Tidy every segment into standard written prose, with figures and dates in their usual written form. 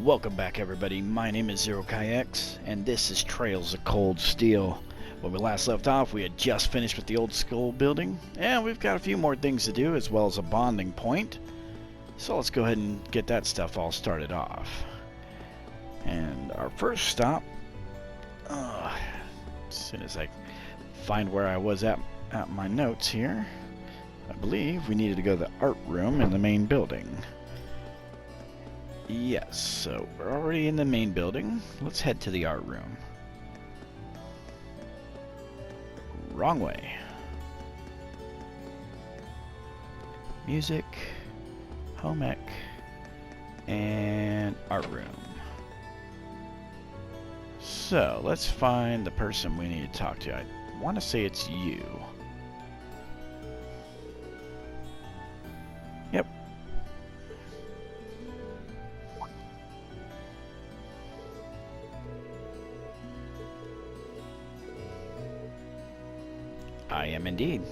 Welcome back, everybody. My name is ZeroKaiX, and this is Trails of Cold Steel. When we last left off, we had just finished with the old school building, and we've got a few more things to do, as well as a bonding point. So let's go ahead and get that stuff all started off. And our first stop, as soon as I find where I was at my notes here, I believe we needed to go to the art room in the main building. Yes, so we're already in the main building. Let's head to the art room. Wrong way. Music, home ec, and art room. So, let's find the person we need to talk to. I want to say it's you. Yep. I am indeed.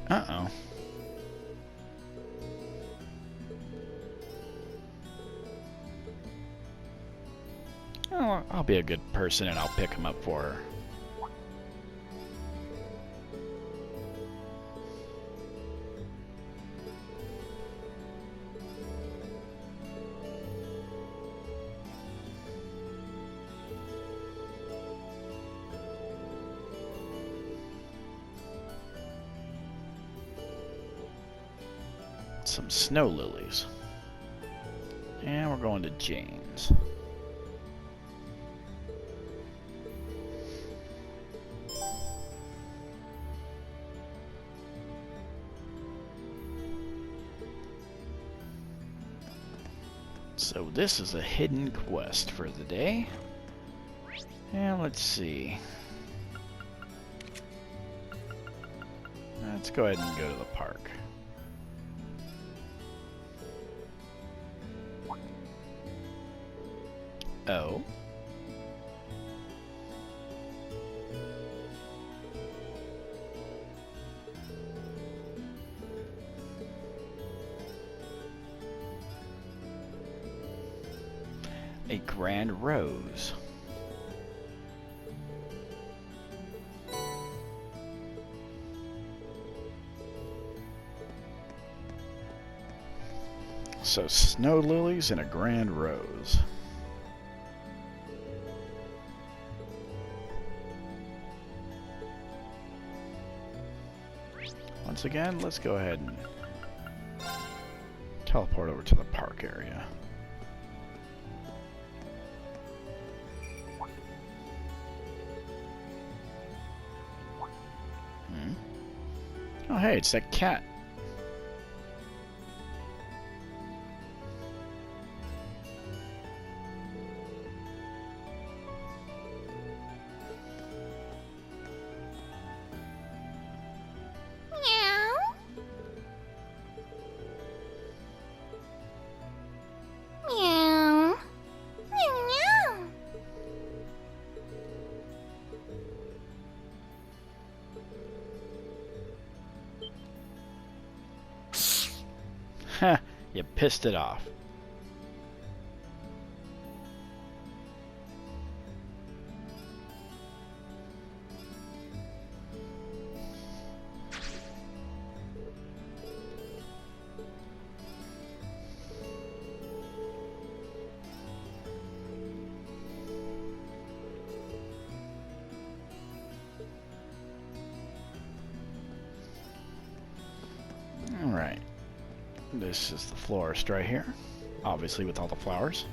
Uh-oh. Oh, I'll be a good person and I'll pick him up for her. Some snow lilies. And we're going to Jane's. So this is a hidden quest for the day. And let's see. Let's go ahead and go to the park. Oh. A grand rose. So snow lilies and a grand rose. Once again, let's go ahead and teleport over to the park area. Oh, hey, it's that cat. Ha! You pissed it off. All right. This is the florist right here, obviously with all the flowers.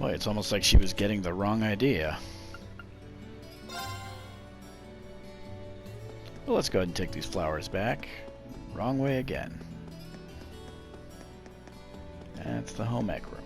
Boy, it's almost like she was getting the wrong idea. Well, let's go ahead and take these flowers back. Wrong way again. That's the home ec room.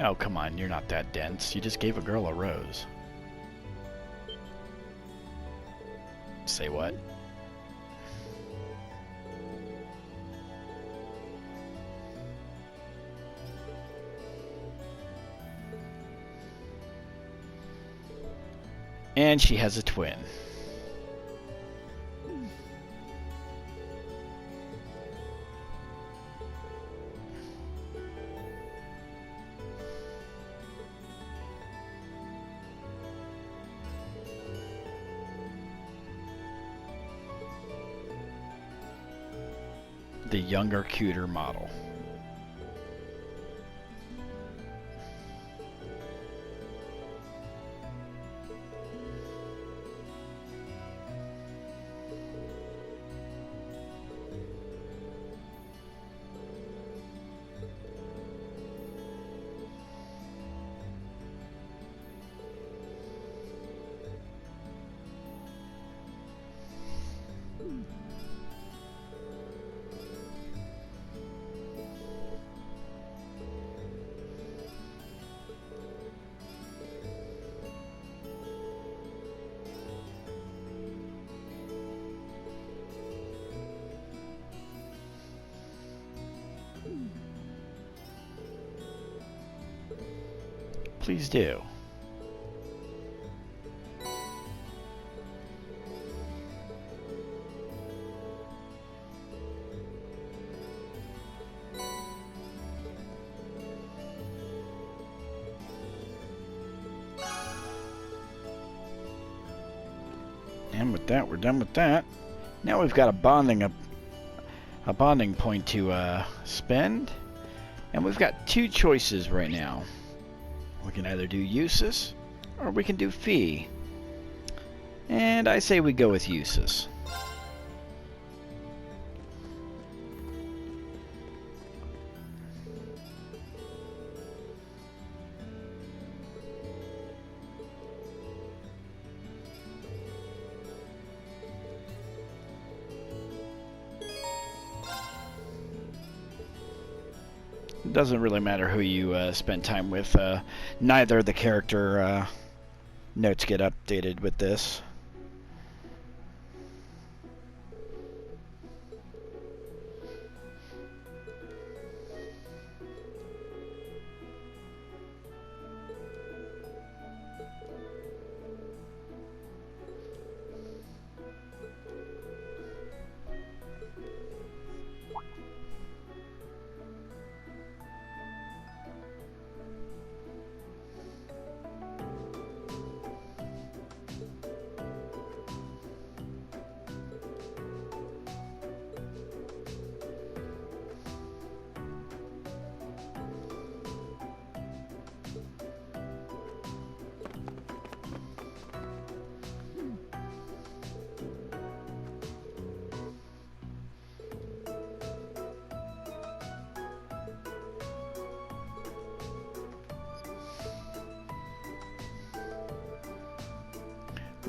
Oh, come on, you're not that dense. You just gave a girl a rose. Say what? And she has a twin. The younger, cuter model. Please do. And with that, we're done with that. Now we've got a bonding point to spend, and we've got two choices right now. We can either do uses, or we can do fee. And I say we go with uses. It doesn't really matter who you spend time with. Neither the character notes get updated with this.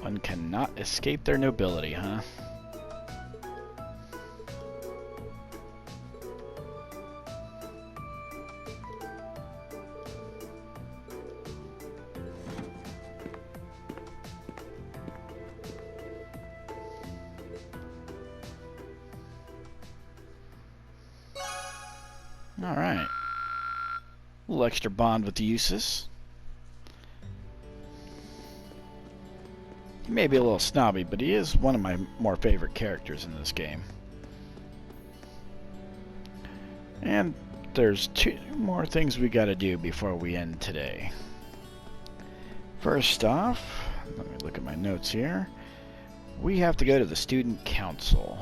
One cannot escape their nobility, huh? Alright. A little extra bond with the uses. He may be a little snobby, but he is one of my more favorite characters in this game. And there's two more things we gotta do before we end today. First off, let me look at my notes here. we have to go to the student council,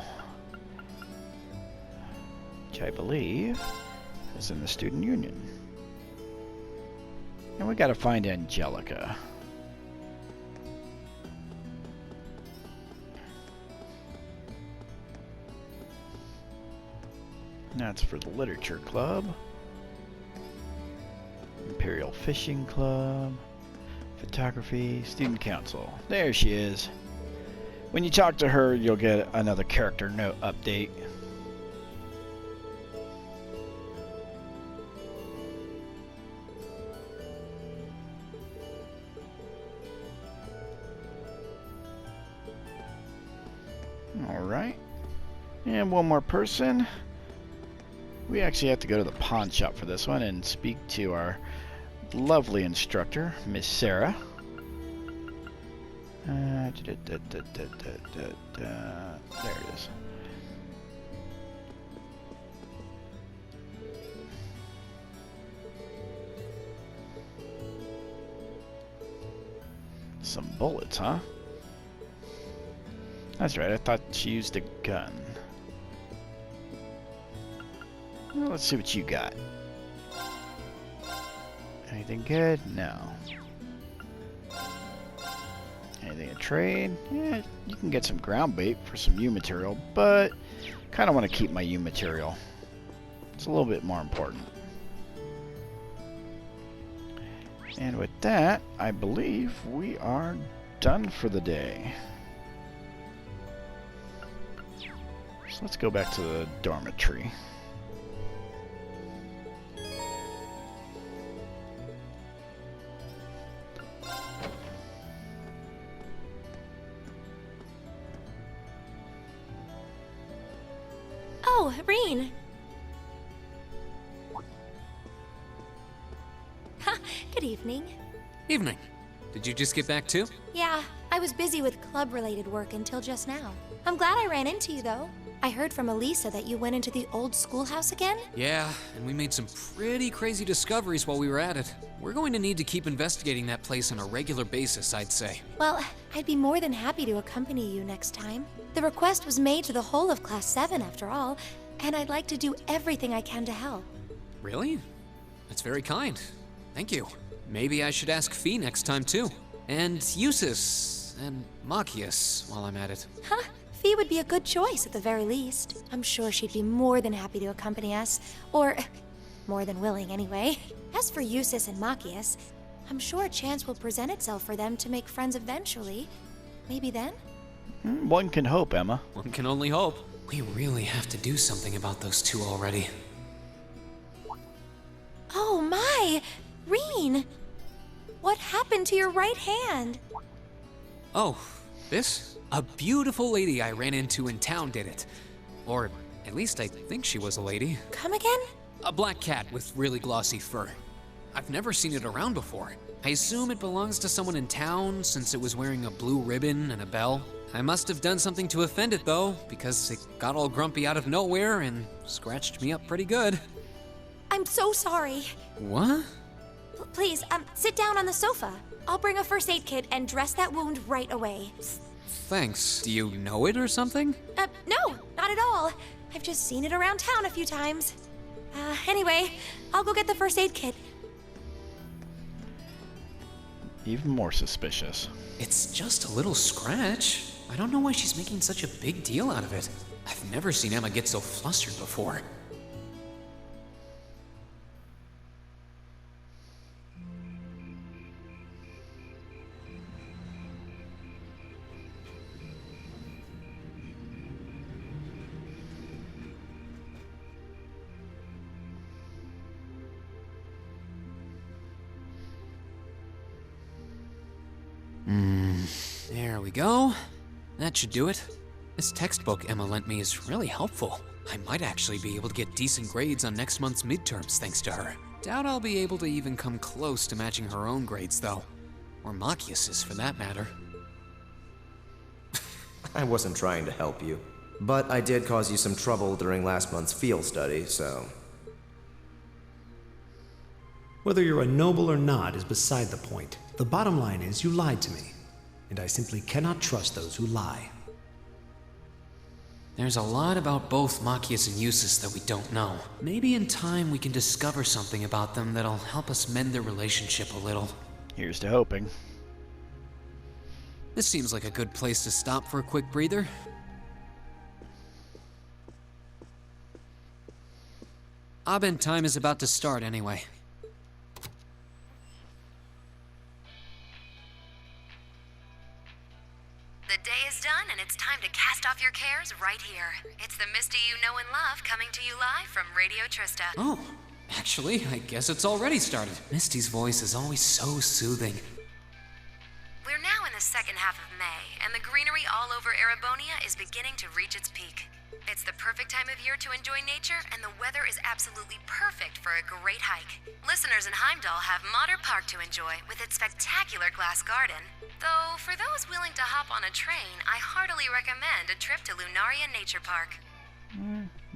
which I believe is in the student union. And we gotta find Angelica. That's for the literature club. Imperial Fishing Club. Photography. Student council. There she is. When you talk to her, you'll get another character note update. Alright. And one more person. We actually have to go to the pawn shop for this one and speak to our lovely instructor, Miss Sarah. There it is. Some bullets, huh? That's right, I thought she used a gun. Well, let's see what you got. Anything good? No. Anything to trade? Yeah, you can get some ground bait for some U material, but kind of want to keep my U material. It's a little bit more important. And with that, I believe we are done for the day. So let's go back to the dormitory. Oh, Reen. Good evening. Evening. Did you just get back too? Yeah, I was busy with club-related work until just now. I'm glad I ran into you, though. I heard from Elisa that you went into the old schoolhouse again? Yeah, and we made some pretty crazy discoveries while we were at it. We're going to need to keep investigating that place on a regular basis, I'd say. Well, I'd be more than happy to accompany you next time. The request was made to the whole of Class 7, after all, and I'd like to do everything I can to help. Really? That's very kind. Thank you. Maybe I should ask Fee next time, too. And Eusis, and Machias while I'm at it. Huh? Fee would be a good choice at the very least. I'm sure she'd be more than happy to accompany us. Or, more than willing anyway. As for Eusis and Machias, I'm sure a chance will present itself for them to make friends eventually. Maybe then? One can hope, Emma. One can only hope. We really have to do something about those two already. Oh my! Reen! What happened to your right hand? Oh, this? A beautiful lady I ran into in town did it. Or at least I think she was a lady. Come again? A black cat with really glossy fur. I've never seen it around before. I assume it belongs to someone in town since it was wearing a blue ribbon and a bell. I must have done something to offend it though, because it got all grumpy out of nowhere and scratched me up pretty good. I'm so sorry. What? Please, sit down on the sofa. I'll bring a first aid kit and dress that wound right away. Thanks. Do you know it or something? No, not at all. I've just seen it around town a few times. Anyway, I'll go get the first aid kit. Even more suspicious. It's just a little scratch. I don't know why she's making such a big deal out of it. I've never seen Emma get so flustered before. There we go. That should do it. This textbook Emma lent me is really helpful. I might actually be able to get decent grades on next month's midterms thanks to her. Doubt I'll be able to even come close to matching her own grades though. Or Machias's for that matter. I wasn't trying to help you, but I did cause you some trouble during last month's field study, so... Whether you're a noble or not is beside the point. The bottom line is you lied to me, and I simply cannot trust those who lie. There's a lot about both Machias and Eustace that we don't know. Maybe in time we can discover something about them that'll help us mend their relationship a little. Here's to hoping. This seems like a good place to stop for a quick breather. Abend time is about to start anyway. The day is done, and it's time to cast off your cares right here. It's the Misty you know and love coming to you live from Radio Trista. Oh, actually, I guess it's already started. Misty's voice is always so soothing. We're now in the second half of May, and the greenery all over Erebonia is beginning to reach its peak. It's the perfect time of year to enjoy nature, and the weather is absolutely perfect for a great hike. Listeners in Heimdall have Modder Park to enjoy with its spectacular glass garden. Though, for those willing to hop on a train, I heartily recommend a trip to Lunaria Nature Park.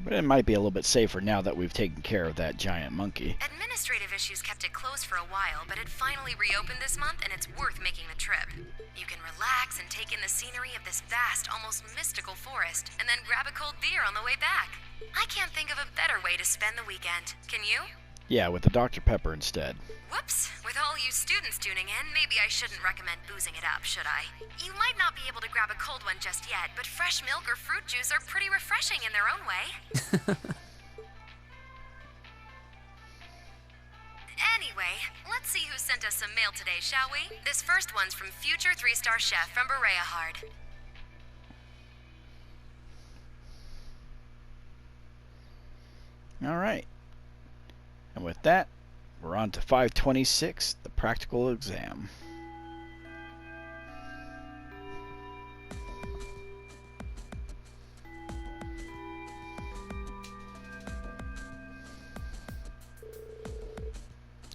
But it might be a little bit safer now that we've taken care of that giant monkey. Administrative issues kept it closed for a while, but it finally reopened this month, and it's worth making the trip. You can relax and take in the scenery of this vast, almost mystical forest, and then grab a cold beer on the way back. I can't think of a better way to spend the weekend. Can you? Yeah, with the Dr. Pepper instead. Whoops. With all you students tuning in, maybe I shouldn't recommend boozing it up, should I? You might not be able to grab a cold one just yet, but fresh milk or fruit juice are pretty refreshing in their own way. Anyway, let's see who sent us some mail today, shall we? This first one's from future 3-star chef from Bereahard. Alright. And with that, we're on to 526, the practical exam.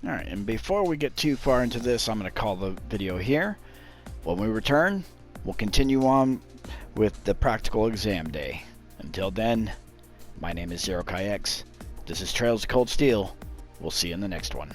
Alright, and before we get too far into this, I'm going to call the video here. When we return, we'll continue on with the practical exam day. Until then, my name is ZeroKaiX. This is Trails of Cold Steel. We'll see you in the next one.